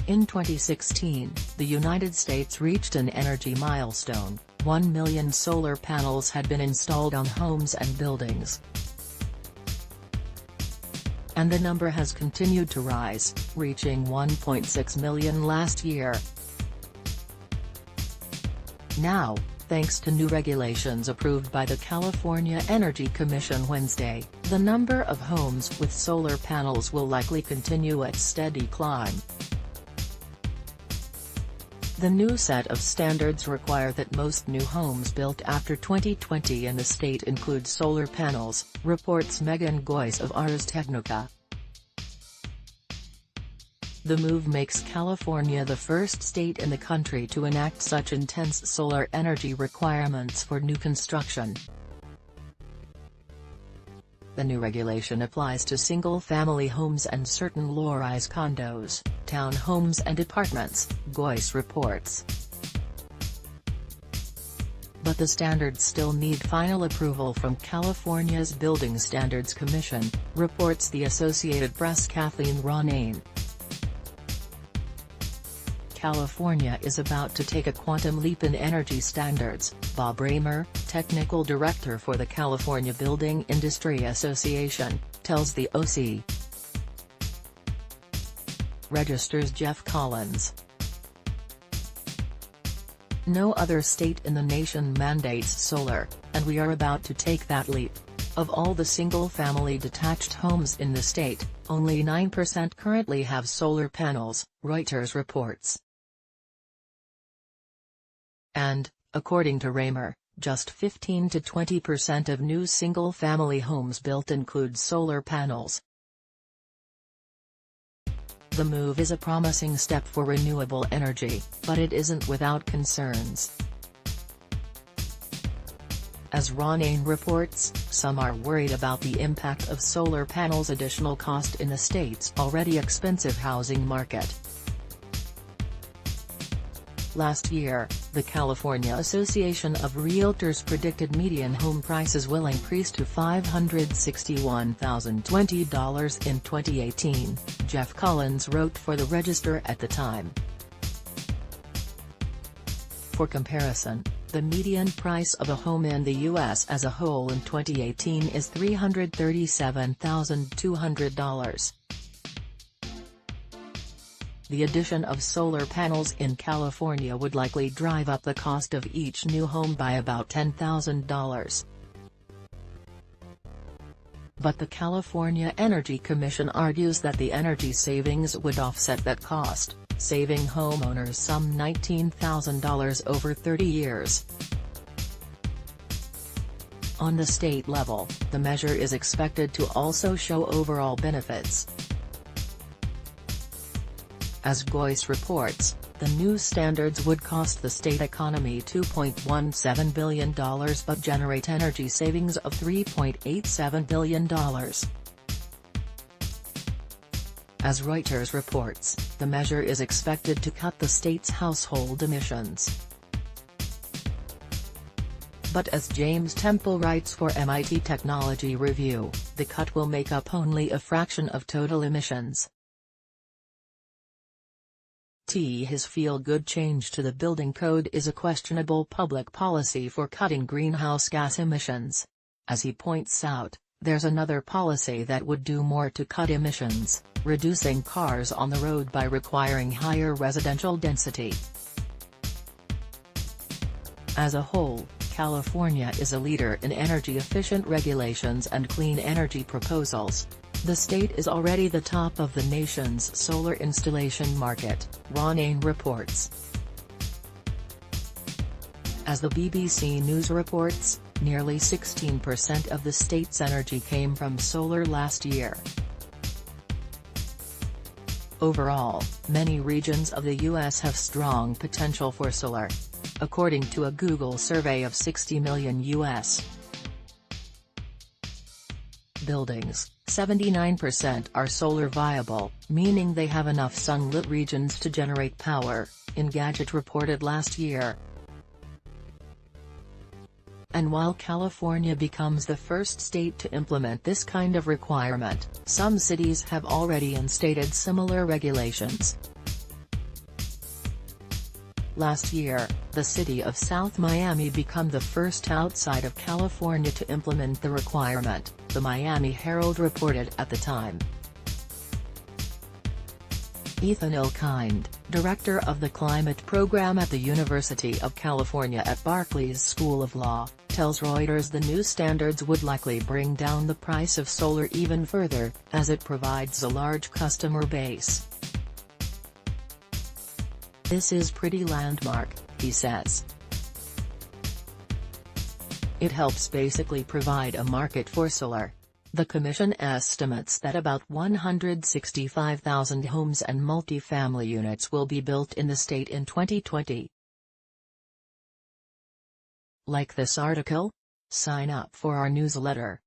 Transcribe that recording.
In 2016, the United States reached an energy milestone: 1 million solar panels had been installed on homes and buildings. And the number has continued to rise, reaching 1.6 million last year. Now, thanks to new regulations approved by the California Energy Commission Wednesday, the number of homes with solar panels will likely continue its steady climb. The new set of standards require that most new homes built after 2020 in the state include solar panels, reports Megan Goyce of Ars Technica. The move makes California the first state in the country to enact such intense solar energy requirements for new construction. The new regulation applies to single-family homes and certain low-rise condos, townhomes and apartments, Goyce reports. But the standards still need final approval from California's Building Standards Commission, reports the Associated Press. Kathleen Ronayne. California is about to take a quantum leap in energy standards, Bob Raymer, technical director for the California Building Industry Association, tells the OC. Register's Jeff Collins. No other state in the nation mandates solar, and we are about to take that leap. Of all the single-family detached homes in the state, only 9% currently have solar panels, Reuters reports. And, according to Raymer, just 15 to 20% of new single-family homes built include solar panels. The move is a promising step for renewable energy, but it isn't without concerns. As Ronayne reports, some are worried about the impact of solar panels' additional cost in the state's already expensive housing market. Last year, the California Association of Realtors predicted median home prices will increase to $561,020 in 2018, Jeff Collins wrote for the Register at the time. For comparison, the median price of a home in the U.S. as a whole in 2018 is $337,200. The addition of solar panels in California would likely drive up the cost of each new home by about $10,000. But the California Energy Commission argues that the energy savings would offset that cost, saving homeowners some $19,000 over 30 years. On the state level, the measure is expected to also show overall benefits. As Goyce reports, the new standards would cost the state economy $2.17 billion but generate energy savings of $3.87 billion. As Reuters reports, the measure is expected to cut the state's household emissions. But as James Temple writes for MIT Technology Review, the cut will make up only a fraction of total emissions. His feel-good change to the building code is a questionable public policy for cutting greenhouse gas emissions. As he points out, there's another policy that would do more to cut emissions, reducing cars on the road by requiring higher residential density. As a whole, California is a leader in energy-efficient regulations and clean energy proposals. The state is already the top of the nation's solar installation market, Ronayne reports. As the BBC News reports, nearly 16% of the state's energy came from solar last year. Overall, many regions of the U.S. have strong potential for solar. According to a Google survey of 60 million U.S. buildings, 79% are solar viable, meaning they have enough sunlit regions to generate power, Engadget reported last year. And while California becomes the first state to implement this kind of requirement, some cities have already instated similar regulations. Last year, the city of South Miami became the first outside of California to implement the requirement, the Miami Herald reported at the time. Ethan Ilkind, director of the climate program at the University of California at Berkeley's School of Law, tells Reuters the new standards would likely bring down the price of solar even further, as it provides a large customer base. "This is pretty landmark," he says. "It helps basically provide a market for solar." The commission estimates that about 165,000 homes and multifamily units will be built in the state in 2020. Like this article? Sign up for our newsletter.